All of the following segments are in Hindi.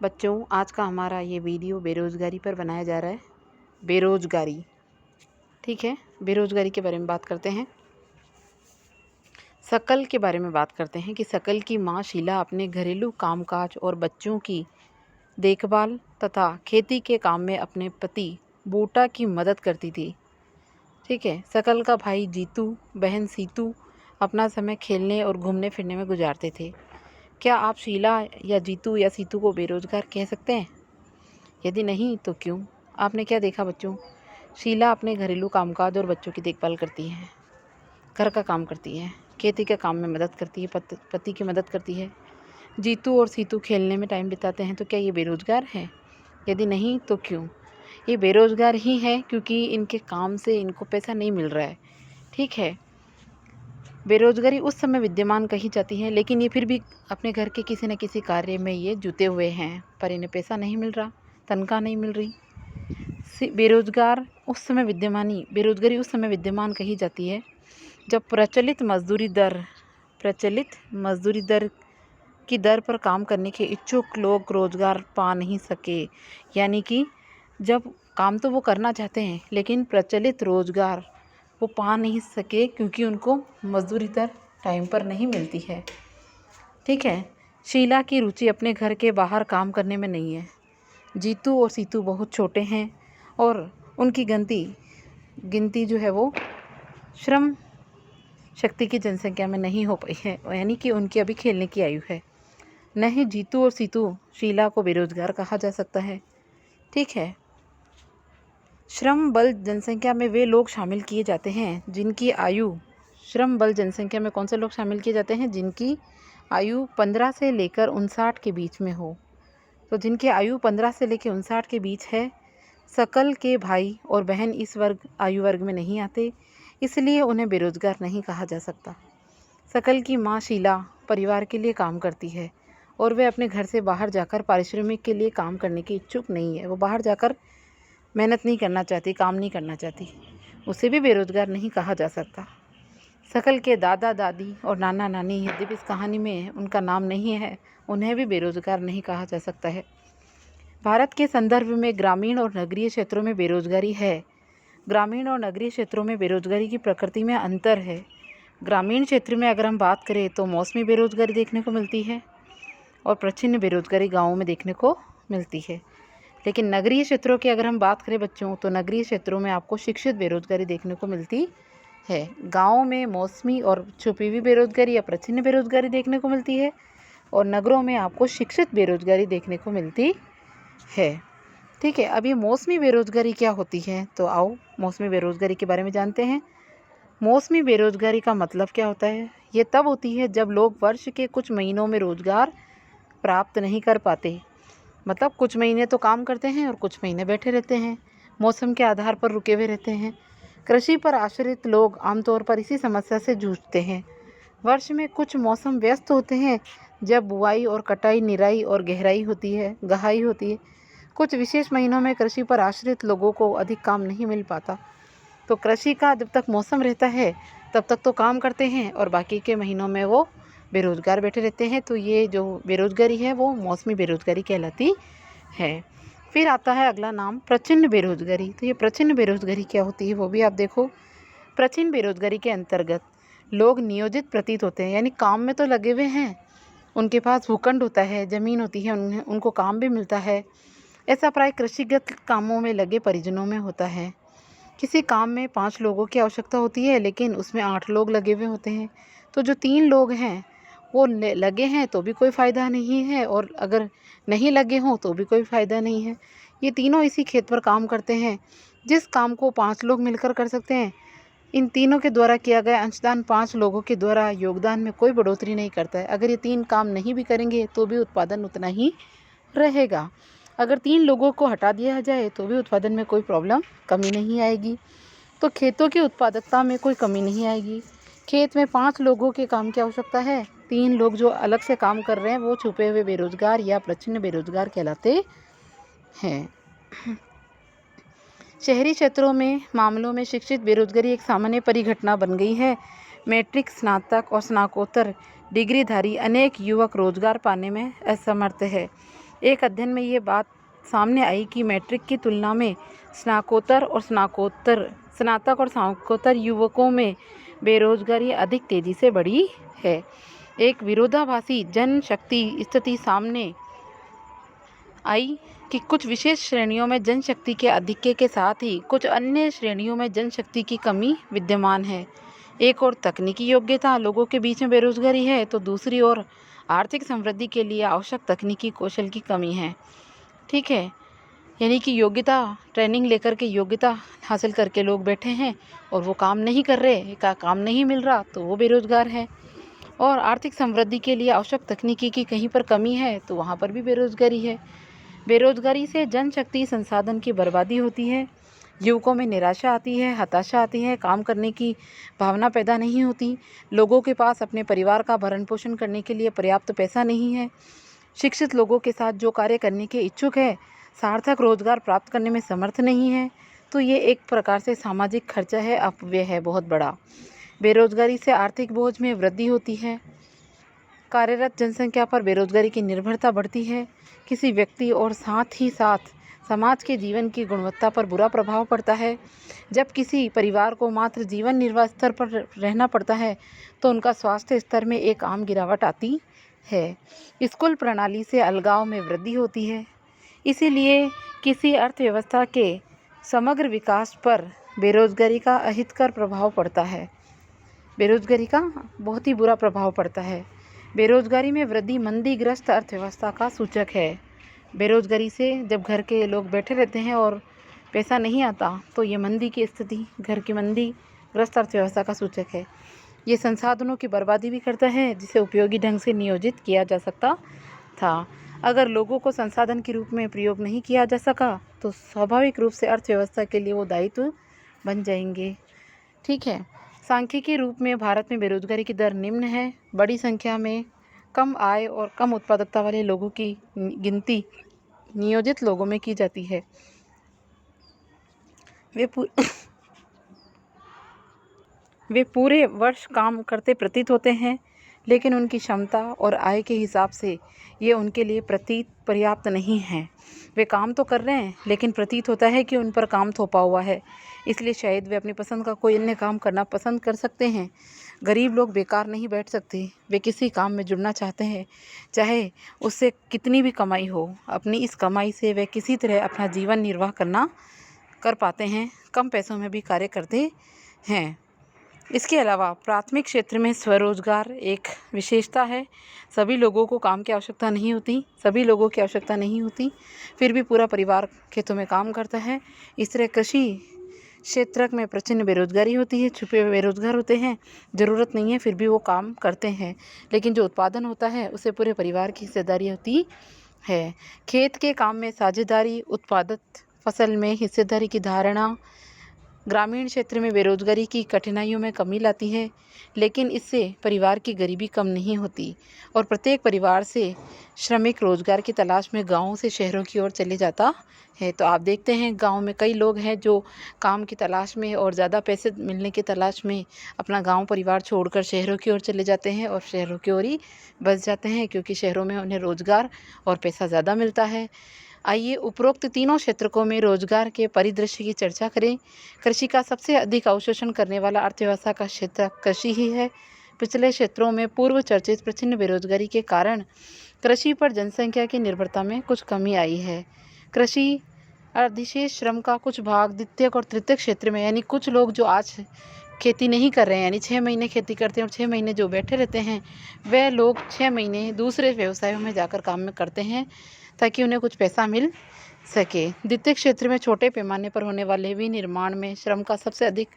बच्चों, आज का हमारा ये वीडियो बेरोज़गारी पर बनाया जा रहा है। बेरोज़गारी, ठीक है। बेरोज़गारी के बारे में बात करते हैं। शकल के बारे में बात करते हैं कि शकल की माँ शीला अपने घरेलू कामकाज और बच्चों की देखभाल तथा खेती के काम में अपने पति बूटा की मदद करती थी, ठीक है। शकल का भाई जीतू, बहन सीतू अपना समय खेलने और घूमने फिरने में गुजारते थे। क्या आप शीला या जीतू या सीतू को बेरोज़गार कह सकते हैं? यदि नहीं तो क्यों? आपने क्या देखा बच्चों? शीला अपने घरेलू कामकाज और बच्चों की देखभाल करती है, घर का काम करती है, खेती के काम में मदद करती है, पति की मदद करती है। जीतू और सीतू खेलने में टाइम बिताते हैं, तो क्या ये बेरोज़गार है? यदि नहीं तो क्यों? ये बेरोज़गार ही है क्योंकि इनके काम से इनको पैसा नहीं मिल रहा है, ठीक है। बेरोज़गारी उस समय विद्यमान कही जाती है, लेकिन ये फिर भी अपने घर के किसी न किसी कार्य में ये जुटे हुए हैं, पर इन्हें पैसा नहीं मिल रहा, तनख्वाह नहीं मिल रही। बेरोज़गारी उस समय विद्यमान कही जाती है जब प्रचलित मजदूरी दर की दर पर काम करने के इच्छुक लोग रोज़गार पा नहीं सके। यानी कि जब काम तो वो करना चाहते हैं, लेकिन प्रचलित रोज़गार वो पा नहीं सके क्योंकि उनको मजदूरी दर टाइम पर नहीं मिलती है, ठीक है। शीला की रुचि अपने घर के बाहर काम करने में नहीं है। जीतू और सीतू बहुत छोटे हैं और उनकी गिनती जो है वो श्रम शक्ति की जनसंख्या में नहीं हो पाई है, यानी कि उनकी अभी खेलने की आयु है। न ही जीतू और सीतू शीला को बेरोज़गार कहा जा सकता है, ठीक है। श्रम बल जनसंख्या में वे लोग शामिल किए जाते हैं जिनकी आयु श्रम बल जनसंख्या में कौन से लोग शामिल किए जाते हैं? जिनकी आयु 15 से लेकर 59 के बीच में हो। तो जिनकी आयु 15 से लेकर 59 के बीच है, शकल के भाई और बहन इस आयु वर्ग में नहीं आते, इसलिए उन्हें बेरोज़गार नहीं कहा जा सकता। शकल की माँ शीला परिवार के लिए काम करती है और वह अपने घर से बाहर जाकर पारिश्रमिक के लिए काम करने की इच्छुक नहीं है। वो बाहर जाकर मेहनत नहीं करना चाहती, काम नहीं करना चाहती, उसे भी बेरोज़गार नहीं कहा जा सकता। शकल के दादा दादी और नाना नानी, यद्यपि इस कहानी में उनका नाम नहीं है, उन्हें भी बेरोज़गार नहीं कहा जा सकता है। भारत के संदर्भ में ग्रामीण और नगरीय क्षेत्रों में बेरोज़गारी है। ग्रामीण और नगरीय क्षेत्रों में बेरोज़गारी की प्रकृति में अंतर है। ग्रामीण क्षेत्र में अगर हम बात करें तो मौसमी बेरोज़गारी देखने को मिलती है और प्रच्छन्न बेरोज़गारी गाँवों में देखने को मिलती है। लेकिन नगरीय क्षेत्रों की अगर हम बात करें बच्चों, तो नगरीय क्षेत्रों में आपको शिक्षित बेरोज़गारी देखने को मिलती है। गाँव में मौसमी और छुपी हुई बेरोज़गारी या प्रच्छन्न बेरोज़गारी देखने को मिलती है और नगरों में आपको शिक्षित बेरोज़गारी देखने को मिलती है, ठीक है। अब ये मौसमी बेरोज़गारी क्या होती है, तो आओ मौसमी बेरोज़गारी के बारे में जानते हैं। मौसमी बेरोज़गारी का मतलब क्या होता है? ये तब होती है जब लोग वर्ष के कुछ महीनों में रोज़गार प्राप्त नहीं कर पाते। मतलब कुछ महीने तो काम करते हैं और कुछ महीने बैठे रहते हैं, मौसम के आधार पर रुके हुए रहते हैं। कृषि पर आश्रित लोग आमतौर पर इसी समस्या से जूझते हैं। वर्ष में कुछ मौसम व्यस्त होते हैं जब बुआई और कटाई, निराई और गहराई होती है, गहाई होती है। कुछ विशेष महीनों में कृषि पर आश्रित लोगों को अधिक काम नहीं मिल पाता। तो कृषि का जब तक मौसम रहता है तब तक तो काम करते हैं और बाकी के महीनों में वो बेरोज़गार बैठे रहते हैं। तो ये जो बेरोज़गारी है वो मौसमी बेरोज़गारी कहलाती है। फिर आता है अगला नाम प्रच्छन्न बेरोज़गारी। तो ये प्रच्छन्न बेरोज़गारी क्या होती है वो भी आप देखो। प्रच्छन्न बेरोज़गारी के अंतर्गत लोग नियोजित प्रतीत होते हैं, यानी काम में तो लगे हुए हैं, उनके पास भूखंड होता है, ज़मीन होती है, उनको काम भी मिलता है। ऐसा प्राय कृषिगत कामों में लगे परिजनों में होता है। किसी काम में 5 लोगों की आवश्यकता होती है, लेकिन उसमें 8 लोग लगे हुए होते हैं। तो जो 3 लोग हैं वो लगे हैं तो भी कोई फ़ायदा नहीं है, और अगर नहीं लगे हों तो भी कोई फ़ायदा नहीं है। ये तीनों इसी खेत पर काम करते हैं। जिस काम को 5 लोग मिलकर कर सकते हैं, इन तीनों के द्वारा किया गया अंशदान 5 लोगों के द्वारा योगदान में कोई बढ़ोतरी नहीं करता है। अगर ये 3 काम नहीं भी करेंगे तो भी उत्पादन उतना ही रहेगा। अगर 3 लोगों को हटा दिया जाए तो भी उत्पादन में कोई कमी नहीं आएगी। तो खेतों की उत्पादकता में कोई कमी नहीं आएगी। खेत में 5 लोगों के काम की आवश्यकता है, 3 लोग जो अलग से काम कर रहे हैं वो छुपे हुए बेरोज़गार या प्रच्छन्न बेरोज़गार कहलाते हैं। शहरी क्षेत्रों में मामलों में शिक्षित बेरोज़गारी एक सामान्य परिघटना बन गई है। मैट्रिक, स्नातक और स्नातकोत्तर डिग्रीधारी अनेक युवक रोजगार पाने में असमर्थ है। एक अध्ययन में ये बात सामने आई कि मैट्रिक की तुलना में स्नातकोत्तर और स्नातक और स्नातकोत्तर युवकों में बेरोजगारी अधिक तेजी से बढ़ी है। एक विरोधाभासी जनशक्ति स्थिति सामने आई कि कुछ विशेष श्रेणियों में जनशक्ति के आधिक्य के साथ ही कुछ अन्य श्रेणियों में जनशक्ति की कमी विद्यमान है। एक और तकनीकी योग्यता लोगों के बीच में बेरोजगारी है, तो दूसरी ओर आर्थिक समृद्धि के लिए आवश्यक तकनीकी कौशल की कमी है। ठीक है, यानी कि योग्यता, ट्रेनिंग लेकर के योग्यता हासिल करके लोग बैठे हैं और वो काम नहीं कर रहे, काम नहीं मिल रहा, तो वो बेरोजगार है। और आर्थिक समृद्धि के लिए आवश्यक तकनीकी की कहीं पर कमी है, तो वहाँ पर भी बेरोजगारी है। बेरोजगारी से जनशक्ति संसाधन की बर्बादी होती है, युवकों में निराशा आती है, हताशा आती है, काम करने की भावना पैदा नहीं होती, लोगों के पास अपने परिवार का भरण पोषण करने के लिए पर्याप्त पैसा नहीं है। शिक्षित लोगों के साथ जो कार्य करने के इच्छुक है, सार्थक रोजगार प्राप्त करने में समर्थ नहीं है, तो ये एक प्रकार से सामाजिक खर्चा है, अपव्यय है बहुत बड़ा। बेरोजगारी से आर्थिक बोझ में वृद्धि होती है, कार्यरत जनसंख्या पर बेरोजगारी की निर्भरता बढ़ती है, किसी व्यक्ति और साथ ही साथ समाज के जीवन की गुणवत्ता पर बुरा प्रभाव पड़ता है। जब किसी परिवार को मात्र जीवन निर्वाह स्तर पर रहना पड़ता है, तो उनका स्वास्थ्य स्तर में एक आम गिरावट आती है। स्कूल प्रणाली से अलगाव में वृद्धि होती है। इसीलिए किसी अर्थव्यवस्था के समग्र विकास पर बेरोजगारी का अहितकर प्रभाव पड़ता है। बेरोजगारी का बहुत ही बुरा प्रभाव पड़ता है। बेरोजगारी में वृद्धि मंदीग्रस्त अर्थव्यवस्था का सूचक है। बेरोजगारी से जब घर के लोग बैठे रहते हैं और पैसा नहीं आता, तो ये मंदी की स्थिति, घर की मंदीग्रस्त अर्थव्यवस्था का सूचक है। ये संसाधनों की बर्बादी भी करता है, जिसे उपयोगी ढंग से नियोजित किया जा सकता था। अगर लोगों को संसाधन के रूप में प्रयोग नहीं किया जा सका, तो स्वाभाविक रूप से अर्थव्यवस्था के लिए वो दायित्व बन जाएंगे। ठीक है, सांख्यिकी रूप में भारत में बेरोजगारी की दर निम्न है। बड़ी संख्या में कम आय और कम उत्पादकता वाले लोगों की गिनती नियोजित लोगों में की जाती है। वे पूरे वर्ष काम करते प्रतीत होते हैं, लेकिन उनकी क्षमता और आय के हिसाब से ये उनके लिए पर्याप्त नहीं है। वे काम तो कर रहे हैं, लेकिन प्रतीत होता है कि उन पर काम थोपा हुआ है, इसलिए शायद वे अपनी पसंद का कोई अन्य काम करना पसंद कर सकते हैं। गरीब लोग बेकार नहीं बैठ सकते, वे किसी काम में जुड़ना चाहते हैं, चाहे उससे कितनी भी कमाई हो। अपनी इस कमाई से वे किसी तरह अपना जीवन निर्वाह कर पाते हैं, कम पैसों में भी कार्य करते हैं। इसके अलावा प्राथमिक क्षेत्र में स्वरोजगार एक विशेषता है। सभी लोगों की आवश्यकता नहीं होती, फिर भी पूरा परिवार खेतों में काम करता है। इस तरह कृषि क्षेत्र में प्रचंड बेरोजगारी होती है, छुपे हुए बेरोजगार होते हैं, ज़रूरत नहीं है फिर भी वो काम करते हैं, लेकिन जो उत्पादन होता है उसे पूरे परिवार की हिस्सेदारी होती है। खेत के काम में साझेदारी, उत्पादित फसल में हिस्सेदारी की धारणा ग्रामीण क्षेत्र में बेरोजगारी की कठिनाइयों में कमी लाती है, लेकिन इससे परिवार की गरीबी कम नहीं होती और प्रत्येक परिवार से श्रमिक रोजगार की तलाश में गांवों से शहरों की ओर चले जाता है। तो आप देखते हैं गांव में कई लोग हैं जो काम की तलाश में और ज़्यादा पैसे मिलने की तलाश में अपना गांव परिवार छोड़कर शहरों की ओर चले जाते हैं और शहरों की ओर ही बस जाते हैं, क्योंकि शहरों में उन्हें रोजगार और पैसा ज़्यादा मिलता है। आइए उपरोक्त तीनों क्षेत्रों में रोजगार के परिदृश्य की चर्चा करें। कृषि का सबसे अधिक अवशोषण करने वाला अर्थव्यवस्था का क्षेत्र कृषि ही है। पिछले क्षेत्रों में पूर्व चर्चित प्रचंड बेरोजगारी के कारण कृषि पर जनसंख्या की निर्भरता में कुछ कमी आई है। कृषि अधिशेष श्रम का कुछ भाग द्वितीयक और तृतीयक क्षेत्र में, यानी कुछ लोग जो आज खेती नहीं कर रहे हैं, यानी 6 महीने खेती करते हैं और 6 महीने जो बैठे रहते हैं, वह लोग 6 महीने दूसरे व्यवसायों में जाकर काम में करते हैं ताकि उन्हें कुछ पैसा मिल सके। द्वितीय क्षेत्र में छोटे पैमाने पर होने वाले विनिर्माण में श्रम का सबसे अधिक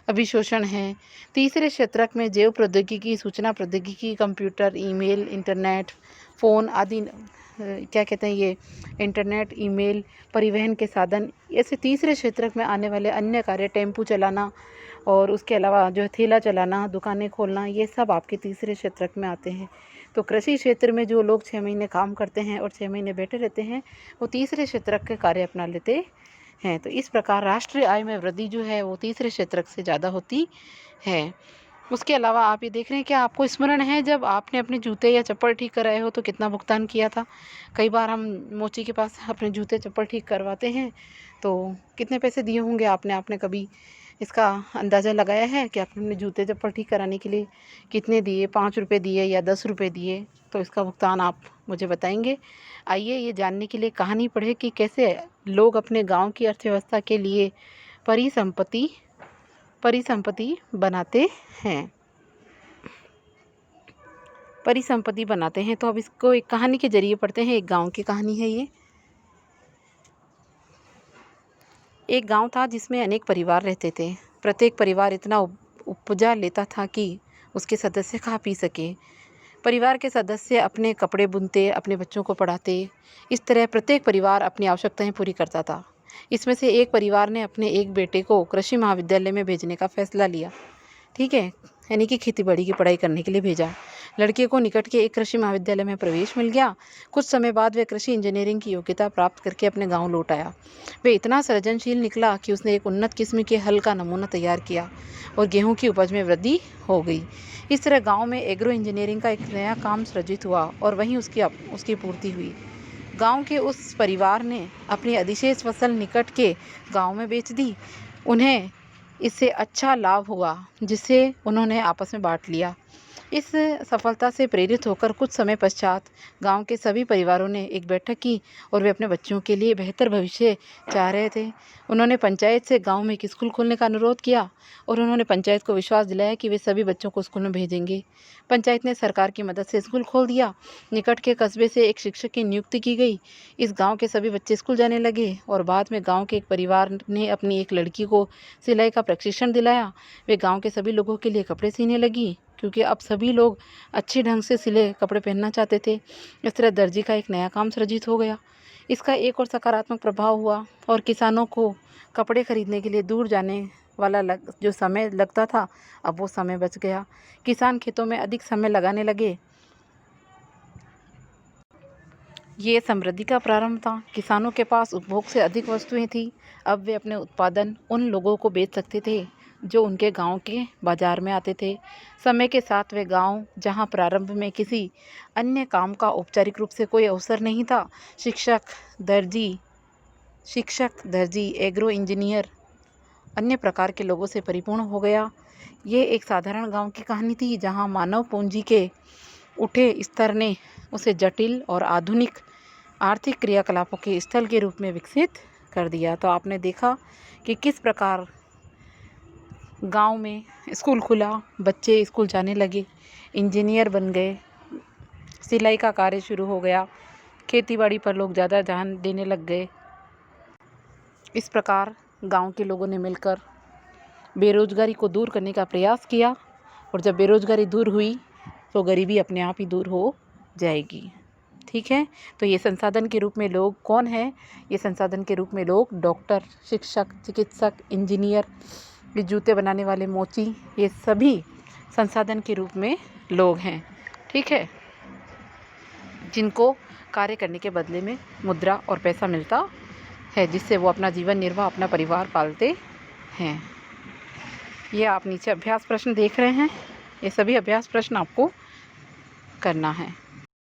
अभिशोषण है। तीसरे क्षेत्र में जैव प्रौद्योगिकी, सूचना प्रौद्योगिकी, कंप्यूटर, ईमेल, इंटरनेट, फ़ोन आदि इंटरनेट, ईमेल, परिवहन के साधन, ऐसे तीसरे क्षेत्र में आने वाले अन्य कार्य, टेम्पू चलाना और उसके अलावा जो है ठेला चलाना, दुकानें खोलना, ये सब आपके तीसरे क्षेत्र में आते हैं। तो कृषि क्षेत्र में जो लोग 6 महीने काम करते हैं और 6 महीने बैठे रहते हैं, वो तीसरे क्षेत्र के कार्य अपना लेते हैं। तो इस प्रकार राष्ट्रीय आय में वृद्धि जो है वो तीसरे क्षेत्र से ज़्यादा होती है। उसके अलावा आप ये देख रहे हैं कि आपको स्मरण है जब आपने अपने जूते या चप्पल ठीक कराए हो तो कितना भुगतान किया था। कई बार हम मोची के पास अपने जूते चप्पल ठीक करवाते हैं तो कितने पैसे दिए होंगे आपने आपने कभी इसका अंदाज़ा लगाया है कि आपने अपने जूते चप्पल ठीक कराने के लिए कितने दिए, 5 रुपये दिए या 10 रुपये दिए? तो इसका भुगतान आप मुझे बताएंगे। आइए ये जानने के लिए कहानी पढ़े कि कैसे लोग अपने गाँव की अर्थव्यवस्था के लिए परिसंपत्ति बनाते हैं। परिसंपत्ति बनाते हैं। तो अब इसको एक कहानी के जरिए पढ़ते हैं। एक गांव की कहानी है ये। एक गांव था जिसमें अनेक परिवार रहते थे। प्रत्येक परिवार इतना उपजा लेता था कि उसके सदस्य खा पी सके। परिवार के सदस्य अपने कपड़े बुनते, अपने बच्चों को पढ़ाते। इस तरह प्रत्येक परिवार अपनी आवश्यकताएं पूरी करता था। इसमें से एक परिवार ने अपने एक बेटे को कृषि महाविद्यालय में भेजने का फैसला लिया। ठीक है, यानी कि खेती बाड़ी की पढ़ाई करने के लिए भेजा। लड़के को निकट के एक कृषि महाविद्यालय में प्रवेश मिल गया। कुछ समय बाद वह कृषि इंजीनियरिंग की योग्यता प्राप्त करके अपने गांव लौट आया। वह इतना सृजनशील निकला कि उसने एक उन्नत किस्म के हल का नमूना तैयार किया और गेहूं की उपज में वृद्धि हो गई। इस तरह गांव में एग्रो इंजीनियरिंग का एक नया काम सृजित हुआ और वहीं उसकी पूर्ति हुई। गांव के उस परिवार ने अपनी अधिशेष फसल निकट के गांव में बेच दी। उन्हें इससे अच्छा लाभ हुआ जिसे उन्होंने आपस में बांट लिया। इस सफलता से प्रेरित होकर कुछ समय पश्चात गांव के सभी परिवारों ने एक बैठक की और वे अपने बच्चों के लिए बेहतर भविष्य चाह रहे थे। उन्होंने पंचायत से गांव में एक स्कूल खोलने का अनुरोध किया और उन्होंने पंचायत को विश्वास दिलाया कि वे सभी बच्चों को स्कूल में भेजेंगे। पंचायत ने सरकार की मदद से स्कूल खोल दिया। निकट के कस्बे से एक शिक्षक की नियुक्ति की गई। इस गाँव के सभी बच्चे स्कूल जाने लगे और बाद में गाँव के एक परिवार ने अपनी एक लड़की को सिलाई का प्रशिक्षण दिलाया। वे गाँव के सभी लोगों के लिए कपड़े सीने लगी क्योंकि अब सभी लोग अच्छे ढंग से सिले कपड़े पहनना चाहते थे। इस तरह दर्जी का एक नया काम सृजित हो गया। इसका एक और सकारात्मक प्रभाव हुआ और किसानों को कपड़े खरीदने के लिए दूर जाने वाला जो समय लगता था, अब वो समय बच गया। किसान खेतों में अधिक समय लगाने लगे। ये समृद्धि का प्रारंभ था। किसानों के पास उपभोग से अधिक वस्तुएं थी। अब वे अपने उत्पादन उन लोगों को बेच सकते थे जो उनके गांव के बाजार में आते थे। समय के साथ वे गांव, जहां प्रारंभ में किसी अन्य काम का औपचारिक रूप से कोई अवसर नहीं था, शिक्षक, दर्जी, एग्रो इंजीनियर, अन्य प्रकार के लोगों से परिपूर्ण हो गया। ये एक साधारण गांव की कहानी थी जहां मानव पूंजी के उठे स्तर ने उसे जटिल और आधुनिक आर्थिक क्रियाकलापों के स्थल के रूप में विकसित कर दिया। तो आपने देखा कि किस प्रकार गांव में स्कूल खुला, बच्चे स्कूल जाने लगे, इंजीनियर बन गए, सिलाई का कार्य शुरू हो गया, खेतीबाड़ी पर लोग ज़्यादा ध्यान देने लग गए। इस प्रकार गांव के लोगों ने मिलकर बेरोजगारी को दूर करने का प्रयास किया और जब बेरोजगारी दूर हुई तो गरीबी अपने आप ही दूर हो जाएगी। ठीक है, तो ये संसाधन के रूप में लोग कौन है? ये संसाधन के रूप में लोग डॉक्टर, शिक्षक, चिकित्सक, इंजीनियर, ये जूते बनाने वाले मोची, ये सभी संसाधन के रूप में लोग हैं। ठीक है, जिनको कार्य करने के बदले में मुद्रा और पैसा मिलता है जिससे वो अपना जीवन निर्वाह, अपना परिवार पालते हैं। ये आप नीचे अभ्यास प्रश्न देख रहे हैं। ये सभी अभ्यास प्रश्न आपको करना है।